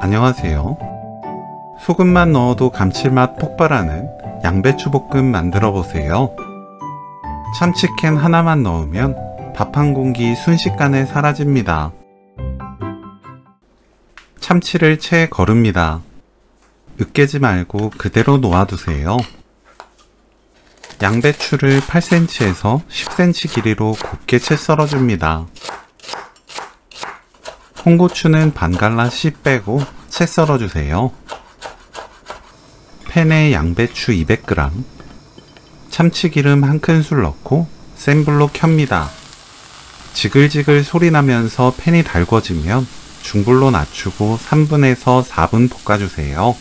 안녕하세요. 소금만 넣어도 감칠맛 폭발하는 양배추 볶음 만들어 보세요. 참치캔 하나만 넣으면 밥 한 공기 순식간에 사라집니다. 참치를 채 거릅니다. 으깨지 말고 그대로 놓아두세요. 양배추를 8cm에서 10cm 길이로 곱게 채 썰어줍니다. 홍고추는 반 갈라 씨 빼고 채 썰어주세요. 팬에 양배추 200g, 참치기름 1큰술 넣고 센 불로 켭니다. 지글지글 소리 나면서 팬이 달궈지면 중불로 낮추고 3분에서 4분 볶아주세요.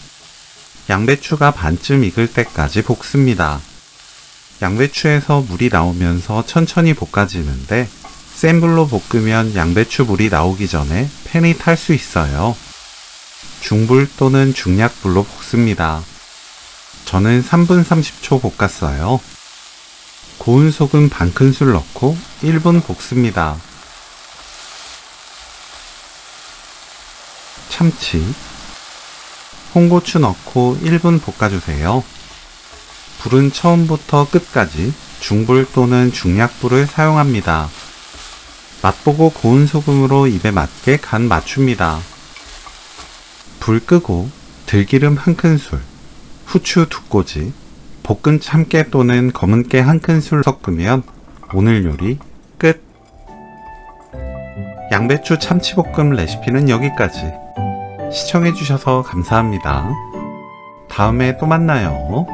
양배추가 반쯤 익을 때까지 볶습니다. 양배추에서 물이 나오면서 천천히 볶아지는데 센 불로 볶으면 양배추 물이 나오기 전에 팬이 탈 수 있어요. 중불 또는 중약불로 볶습니다. 저는 3분 30초 볶았어요. 고운 소금 반큰술 넣고 1분 볶습니다. 참치, 홍고추 넣고 1분 볶아주세요. 불은 처음부터 끝까지 중불 또는 중약불을 사용합니다. 맛보고 고운 소금으로 입에 맞게 간 맞춥니다. 불 끄고 들기름 1큰술, 후추 2꼬지, 볶은 참깨 또는 검은깨 1큰술 섞으면 오늘 요리 끝! 양배추 참치볶음 레시피는 여기까지. 시청해주셔서 감사합니다. 다음에 또 만나요.